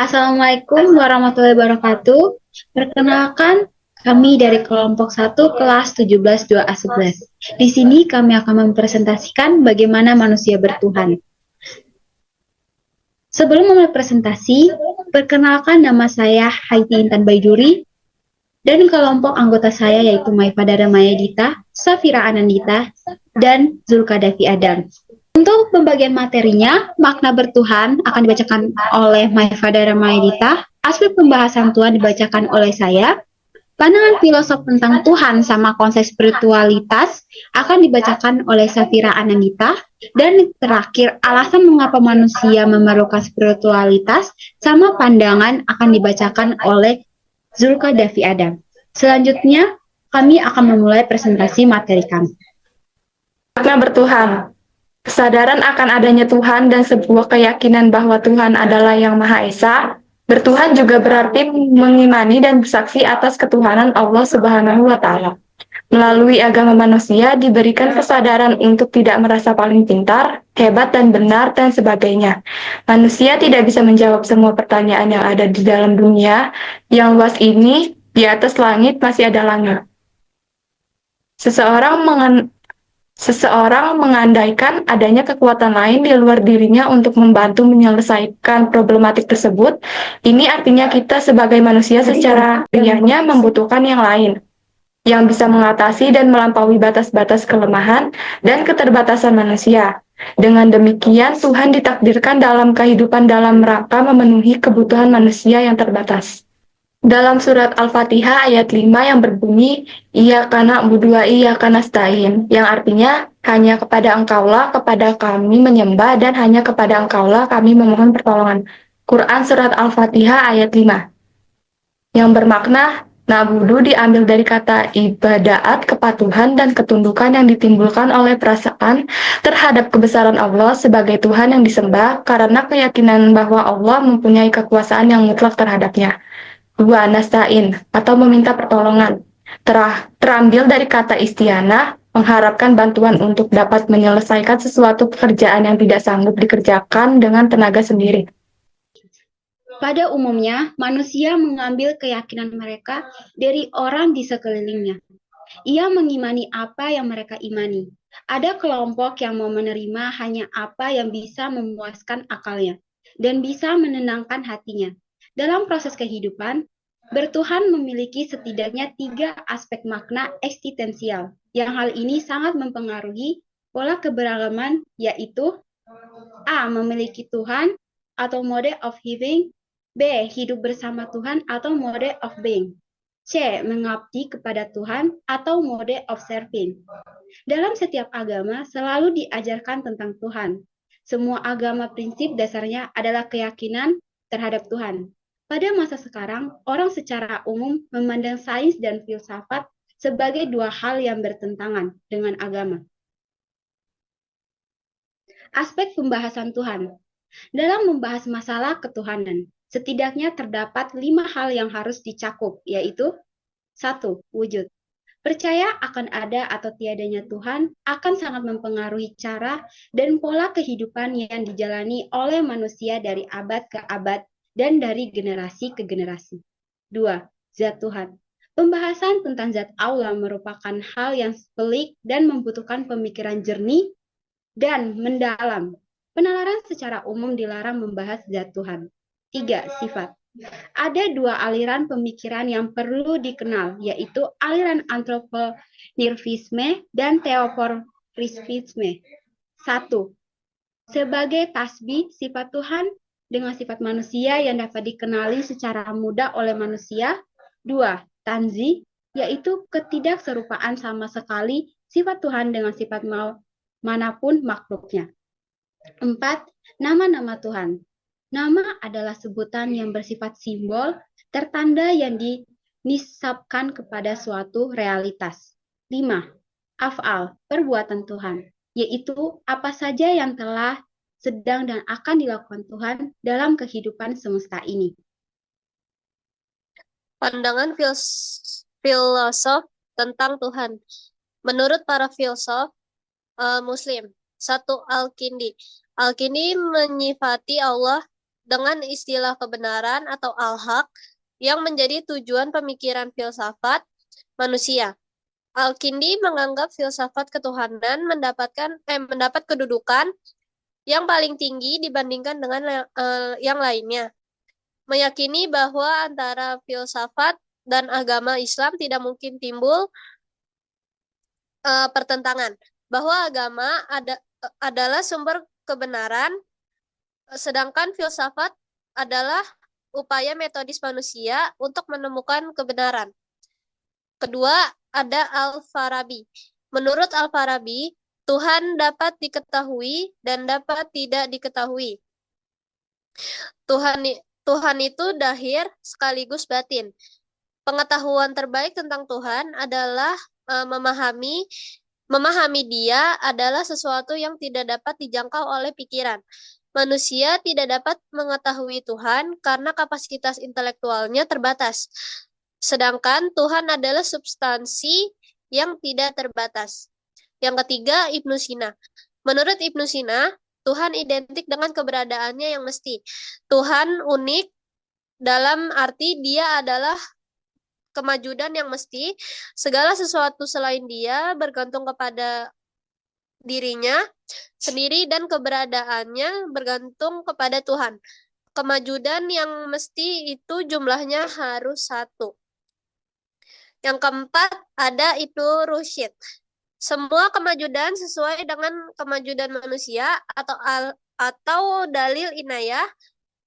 Assalamualaikum warahmatullahi wabarakatuh. Perkenalkan, kami dari kelompok 1 kelas 17 2A11. Di sini kami akan mempresentasikan bagaimana manusia bertuhan. Sebelum memulai presentasi, perkenalkan nama saya Haiti Intan Baiduri dan kelompok anggota saya yaitu Maifadara Mayadita, Safira Anandita, dan Zulkadafi Adam. Untuk pembagian materinya, makna bertuhan akan dibacakan oleh Maifadara Mayadita, aspek pembahasan Tuhan dibacakan oleh saya, pandangan filosof tentang Tuhan sama konsep spiritualitas akan dibacakan oleh Safira Anandita, dan terakhir alasan mengapa manusia memerlukan spiritualitas sama pandangan akan dibacakan oleh Zulkadafi Adam. Selanjutnya, kami akan memulai presentasi materi kami. Makna bertuhan. Kesadaran akan adanya Tuhan dan sebuah keyakinan bahwa Tuhan adalah Yang Maha Esa. Bertuhan juga berarti mengimani dan bersaksi atas ketuhanan Allah Subhanahu wa Ta'ala. Melalui agama manusia diberikan kesadaran untuk tidak merasa paling pintar, hebat dan benar dan sebagainya. Manusia tidak bisa menjawab semua pertanyaan yang ada di dalam dunia yang luas ini. Di atas langit masih ada langit. Seseorang mengandaikan adanya kekuatan lain di luar dirinya untuk membantu menyelesaikan problematik tersebut. Ini artinya kita sebagai manusia secara riahnya membutuhkan yang lain, yang bisa mengatasi dan melampaui batas-batas kelemahan dan keterbatasan manusia. Dengan demikian, Tuhan ditakdirkan dalam kehidupan dalam rangka memenuhi kebutuhan manusia yang terbatas. Dalam surat Al-Fatihah ayat 5 yang berbunyi, Iyyaka na'budu wa iyyaka nasta'in, yang artinya, hanya kepada Engkaulah kepada kami menyembah dan hanya kepada Engkaulah kami memohon pertolongan. Quran surat Al-Fatihah ayat 5, yang bermakna, na'budu diambil dari kata ibadaat, kepatuhan dan ketundukan yang ditimbulkan oleh perasaan terhadap kebesaran Allah sebagai Tuhan yang disembah karena keyakinan bahwa Allah mempunyai kekuasaan yang mutlak terhadapnya. 2. Nasta'in atau meminta pertolongan. Terambil dari kata istianah, mengharapkan bantuan untuk dapat menyelesaikan sesuatu pekerjaan yang tidak sanggup dikerjakan dengan tenaga sendiri. Pada umumnya, manusia mengambil keyakinan mereka dari orang di sekelilingnya. Ia mengimani apa yang mereka imani. Ada kelompok yang mau menerima hanya apa yang bisa memuaskan akalnya dan bisa menenangkan hatinya. Dalam proses kehidupan, bertuhan memiliki setidaknya 3 aspek makna eksistensial, yang hal ini sangat mempengaruhi pola keberagaman, yaitu A. Memiliki Tuhan atau mode of living, B. Hidup bersama Tuhan atau mode of being, C. Mengabdi kepada Tuhan atau mode of serving. Dalam setiap agama selalu diajarkan tentang Tuhan. Semua agama prinsip dasarnya adalah keyakinan terhadap Tuhan. Pada masa sekarang, orang secara umum memandang sains dan filsafat sebagai 2 hal yang bertentangan dengan agama. Aspek pembahasan Tuhan. Dalam membahas masalah ketuhanan, setidaknya terdapat 5 hal yang harus dicakup, yaitu 1. Wujud. Percaya akan ada atau tiadanya Tuhan akan sangat mempengaruhi cara dan pola kehidupan yang dijalani oleh manusia dari abad ke abad dan dari generasi ke generasi. 2. Zat Tuhan. Pembahasan tentang zat Allah merupakan hal yang pelik dan membutuhkan pemikiran jernih dan mendalam. Penalaran secara umum dilarang membahas zat Tuhan. 3. Sifat. Ada 2 aliran pemikiran yang perlu dikenal, yaitu aliran antropomorfisme dan teopomorfisme. 1. Sebagai tasbih sifat Tuhan dengan sifat manusia yang dapat dikenali secara mudah oleh manusia. 2. Tanzih, yaitu ketidakserupaan sama sekali sifat Tuhan dengan sifat manapun makhluknya. 4. Nama-nama Tuhan. Nama adalah sebutan yang bersifat simbol, tertanda yang dinisabkan kepada suatu realitas. 5. Af'al, perbuatan Tuhan, yaitu apa saja yang telah, sedang, dan akan dilakukan Tuhan dalam kehidupan semesta ini. Pandangan filosof tentang Tuhan. Menurut para filsuf Muslim, 1. Al-Kindi. Al-Kindi menyifati Allah dengan istilah kebenaran atau al-haq yang menjadi tujuan pemikiran filsafat manusia. Al-Kindi menganggap filsafat ketuhanan mendapat kedudukan yang paling tinggi dibandingkan dengan yang lainnya. Meyakini bahwa antara filsafat dan agama Islam tidak mungkin timbul pertentangan, bahwa agama adalah sumber kebenaran, sedangkan filsafat adalah upaya metodis manusia untuk menemukan kebenaran. Kedua, ada Al-Farabi. Menurut Al-Farabi, Tuhan dapat diketahui dan dapat tidak diketahui. Tuhan itu dahir sekaligus batin. Pengetahuan terbaik tentang Tuhan adalah memahami Dia adalah sesuatu yang tidak dapat dijangkau oleh pikiran. Manusia tidak dapat mengetahui Tuhan karena kapasitas intelektualnya terbatas. Sedangkan Tuhan adalah substansi yang tidak terbatas. Yang ketiga, Ibnu Sina. Menurut Ibnu Sina, Tuhan identik dengan keberadaannya yang mesti. Tuhan unik dalam arti Dia adalah kemajudan yang mesti. Segala sesuatu selain Dia bergantung kepada dirinya sendiri dan keberadaannya bergantung kepada Tuhan. Kemajudan yang mesti itu jumlahnya harus satu. Yang keempat, ada Ibnu Rusyid. Semua kemajudan sesuai dengan kemajudan manusia atau dalil inayah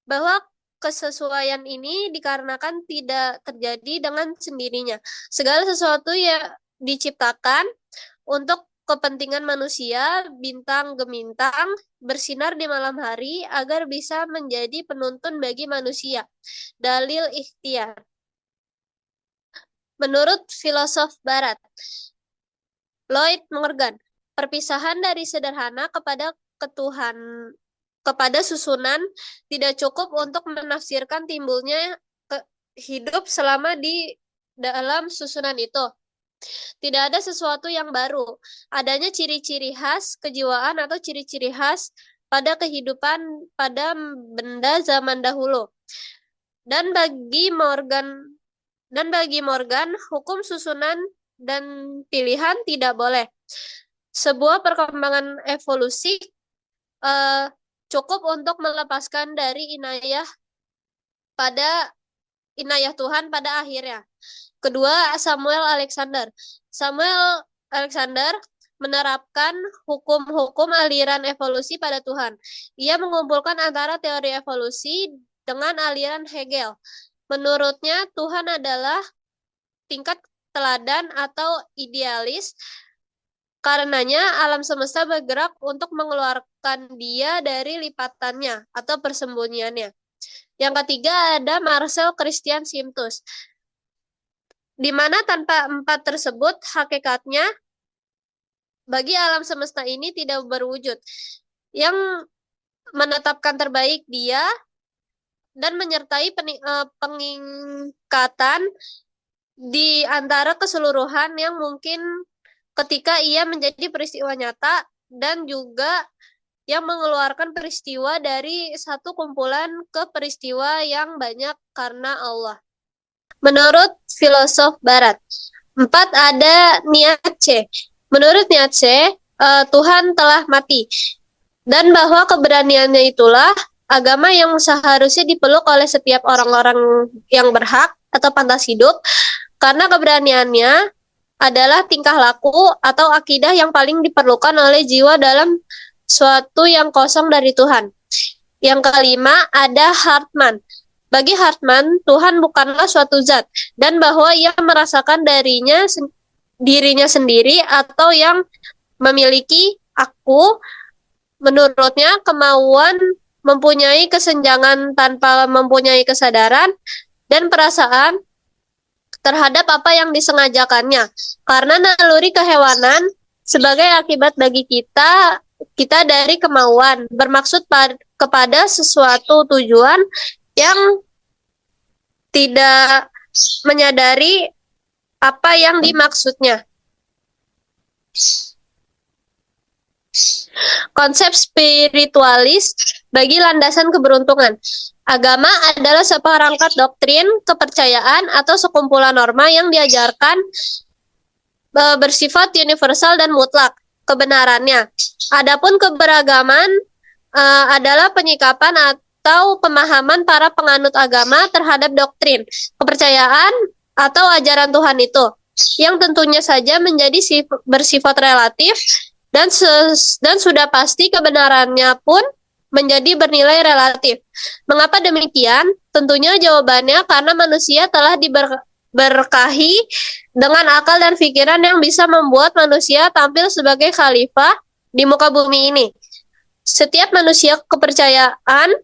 bahwa kesesuaian ini dikarenakan tidak terjadi dengan sendirinya. Segala sesuatu yang diciptakan untuk kepentingan manusia, bintang gemintang bersinar di malam hari agar bisa menjadi penuntun bagi manusia. Dalil ikhtiar. Menurut filosof barat, Lloyd Morgan, perpisahan dari sederhana kepada susunan tidak cukup untuk menafsirkan timbulnya hidup selama di dalam susunan itu. Tidak ada sesuatu yang baru. Adanya ciri-ciri khas kejiwaan atau ciri-ciri khas pada kehidupan pada benda zaman dahulu. Dan bagi Morgan, hukum susunan dan pilihan tidak boleh. Sebuah perkembangan evolusi cukup untuk melepaskan dari inayah Tuhan pada akhirnya. Kedua, Samuel Alexander menerapkan hukum-hukum aliran evolusi pada Tuhan. Ia mengumpulkan antara teori evolusi dengan aliran Hegel. Menurutnya, Tuhan adalah tingkat teladan atau idealis. Karenanya, alam semesta bergerak untuk mengeluarkan Dia dari lipatannya atau persembunyiannya. Yang ketiga ada Marcel Christian Simtus, di mana tanpa empat tersebut hakikatnya bagi alam semesta ini tidak berwujud. Yang menetapkan terbaik Dia dan menyertai pengingkatan di antara keseluruhan yang mungkin ketika ia menjadi peristiwa nyata dan juga yang mengeluarkan peristiwa dari satu kumpulan ke peristiwa yang banyak karena Allah. Menurut filosof barat. 4 ada Nietzsche. Menurut Nietzsche, Tuhan telah mati. Dan bahwa keberaniannya itulah agama yang seharusnya dipeluk oleh setiap orang-orang yang berhak atau pantas hidup, karena keberaniannya adalah tingkah laku atau akidah yang paling diperlukan oleh jiwa dalam suatu yang kosong dari Tuhan. Yang kelima ada Hartman. Bagi Hartman, Tuhan bukanlah suatu zat, dan bahwa ia merasakan dirinya sendiri atau yang memiliki aku. Menurutnya, kemauan mempunyai kesenjangan tanpa mempunyai kesadaran dan perasaan terhadap apa yang disengajakannya. Karena naluri kehewanan sebagai akibat bagi kita dari kemauan bermaksud kepada sesuatu tujuan yang tidak menyadari apa yang dimaksudnya. Konsep spiritualis bagi landasan keberuntungan. Agama adalah seperangkat doktrin, kepercayaan, atau sekumpulan norma yang diajarkan bersifat universal dan mutlak kebenarannya. Adapun keberagaman adalah penyikapan atau pemahaman para penganut agama terhadap doktrin, kepercayaan, atau ajaran Tuhan itu, yang tentunya saja menjadi bersifat relatif dan sudah pasti kebenarannya pun menjadi bernilai relatif. Mengapa demikian? Tentunya jawabannya karena manusia telah diberkahi dengan akal dan pikiran yang bisa membuat manusia tampil sebagai khalifah di muka bumi ini. Setiap manusia kepercayaan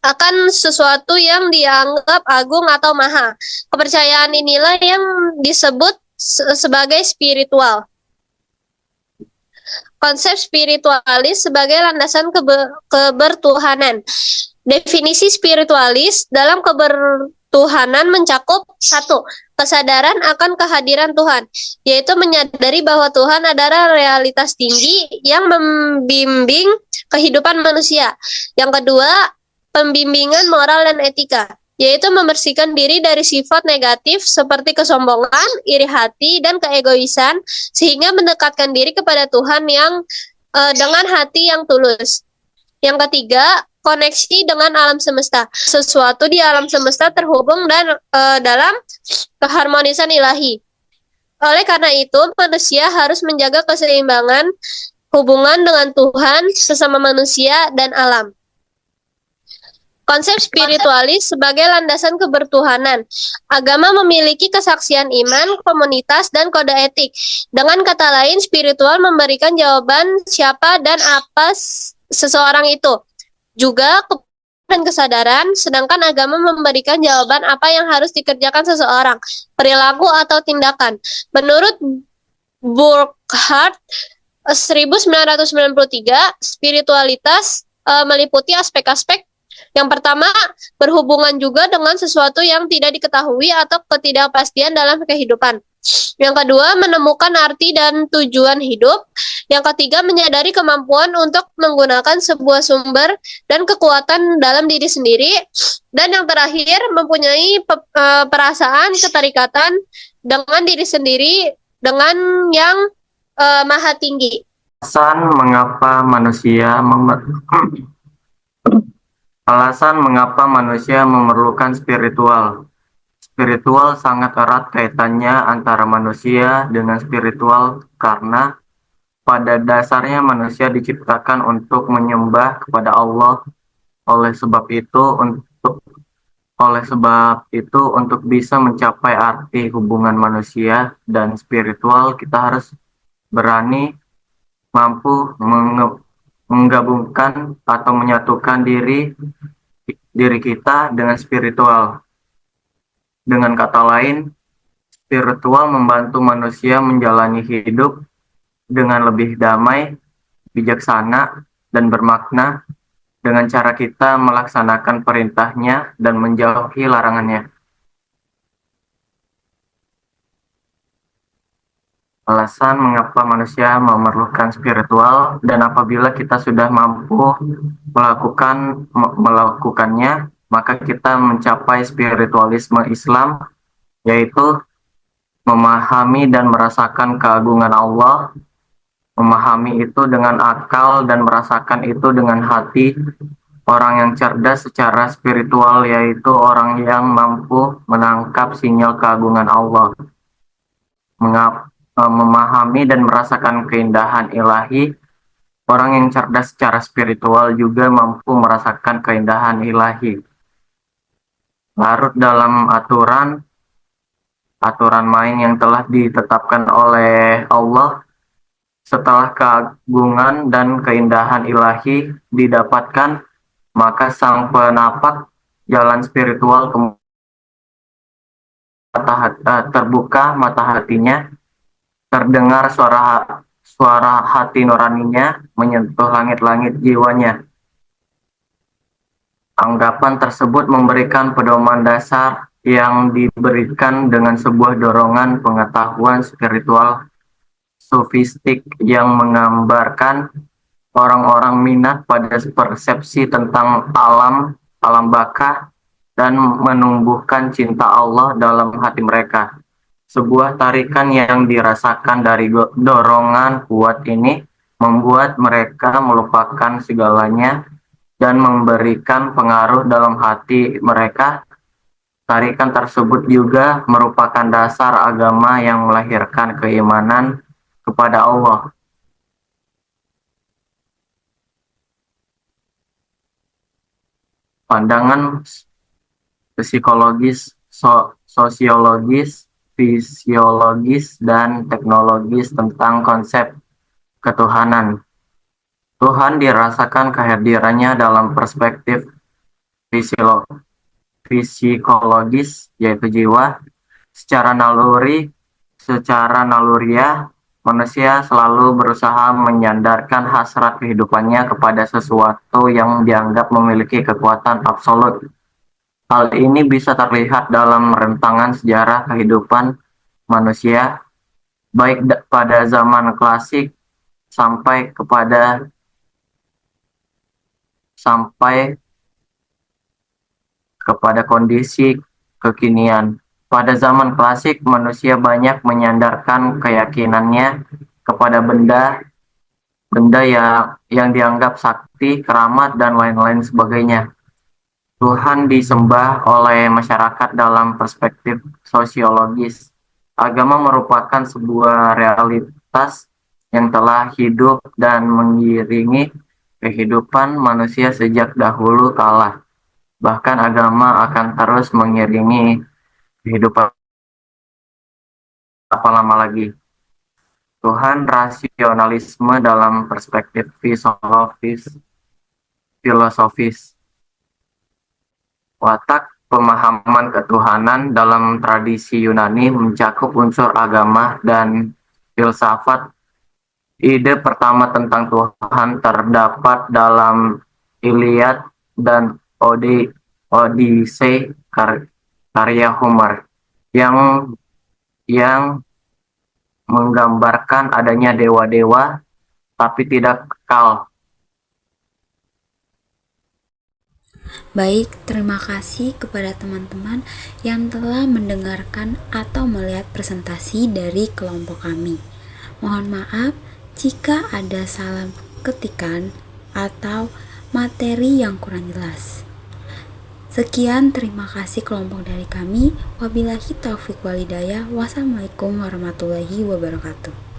akan sesuatu yang dianggap agung atau maha. Kepercayaan inilah yang disebut sebagai spiritual. Konsep spiritualis sebagai landasan kebertuhanan. Definisi spiritualis dalam kebertuhanan mencakup 1. Kesadaran akan kehadiran Tuhan, yaitu menyadari bahwa Tuhan adalah realitas tinggi yang membimbing kehidupan manusia. Yang kedua, pembimbingan moral dan etika, yaitu membersihkan diri dari sifat negatif seperti kesombongan, iri hati, dan keegoisan, sehingga mendekatkan diri kepada Tuhan yang dengan hati yang tulus. Yang ketiga, koneksi dengan alam semesta. Sesuatu di alam semesta terhubung dan dalam keharmonisan ilahi. Oleh karena itu, manusia harus menjaga keseimbangan hubungan dengan Tuhan, sesama manusia, dan alam. Konsep spiritualis sebagai landasan kebertuhanan. Agama memiliki kesaksian iman, komunitas, dan kode etik. Dengan kata lain, spiritual memberikan jawaban siapa dan apa seseorang itu. Juga dan kesadaran, sedangkan agama memberikan jawaban apa yang harus dikerjakan seseorang, perilaku atau tindakan. Menurut Burkhardt 1993, spiritualitas meliputi aspek-aspek. Yang pertama, berhubungan juga dengan sesuatu yang tidak diketahui atau ketidakpastian dalam kehidupan. Yang kedua, menemukan arti dan tujuan hidup. Yang ketiga, menyadari kemampuan untuk menggunakan sebuah sumber dan kekuatan dalam diri sendiri. Dan yang terakhir, mempunyai perasaan keterikatan dengan diri sendiri dengan yang maha tinggi. Alasan mengapa manusia memerlukan spiritual. Spiritual sangat erat kaitannya antara manusia dengan spiritual karena pada dasarnya manusia diciptakan untuk menyembah kepada Allah. Oleh sebab itu untuk bisa mencapai arti hubungan manusia dan spiritual, kita harus mampu menggabungkan atau menyatukan diri kita dengan spiritual. Dengan kata lain, spiritual membantu manusia menjalani hidup dengan lebih damai, bijaksana, dan bermakna dengan cara kita melaksanakan perintahnya dan menjauhi larangannya. Alasan mengapa manusia memerlukan spiritual, dan apabila kita sudah mampu melakukannya, maka kita mencapai spiritualisme Islam, yaitu memahami dan merasakan keagungan Allah, memahami itu dengan akal dan merasakan itu dengan hati. Orang yang cerdas secara spiritual yaitu orang yang mampu menangkap sinyal keagungan Allah, memahami dan merasakan keindahan ilahi. Orang yang cerdas secara spiritual juga mampu merasakan keindahan ilahi. Larut dalam aturan main yang telah ditetapkan oleh Allah. Setelah keagungan dan keindahan ilahi didapatkan, maka sang penapak jalan spiritual terbuka mata hatinya. Terdengar suara hati nuraninya menyentuh langit-langit jiwanya. Anggapan tersebut memberikan pedoman dasar yang diberikan dengan sebuah dorongan pengetahuan spiritual sofistik yang menggambarkan orang-orang minat pada persepsi tentang alam baka, dan menumbuhkan cinta Allah dalam hati mereka. Sebuah tarikan yang dirasakan dari dorongan kuat ini membuat mereka melupakan segalanya dan memberikan pengaruh dalam hati mereka. Tarikan tersebut juga merupakan dasar agama yang melahirkan keimanan kepada Allah. Pandangan psikologis, sosiologis, fisiologis, dan teknologis tentang konsep ketuhanan. Tuhan dirasakan kehadirannya dalam perspektif psikologis, yaitu jiwa. Secara naluriah, manusia selalu berusaha menyandarkan hasrat kehidupannya kepada sesuatu yang dianggap memiliki kekuatan absolut. Hal ini bisa terlihat dalam rentangan sejarah kehidupan manusia, baik pada zaman klasik sampai kepada kondisi kekinian. Pada zaman klasik, manusia banyak menyandarkan keyakinannya kepada benda yang dianggap sakti, keramat, dan lain-lain sebagainya. Tuhan disembah oleh masyarakat dalam perspektif sosiologis. Agama merupakan sebuah realitas yang telah hidup dan mengiringi kehidupan manusia sejak dahulu kala. Bahkan agama akan terus mengiringi kehidupan apa lama lagi. Tuhan rasionalisme dalam perspektif filosofis. Watak pemahaman ketuhanan dalam tradisi Yunani mencakup unsur agama dan filsafat. Ide pertama tentang Tuhan terdapat dalam Iliad dan Odyssey karya Homer yang menggambarkan adanya dewa-dewa tapi tidak kekal. Baik, terima kasih kepada teman-teman yang telah mendengarkan atau melihat presentasi dari kelompok kami. Mohon maaf jika ada salah ketikan atau materi yang kurang jelas. Sekian, terima kasih kelompok dari kami. Wabillahi taufiq walhidayah. Wassalamualaikum warahmatullahi wabarakatuh.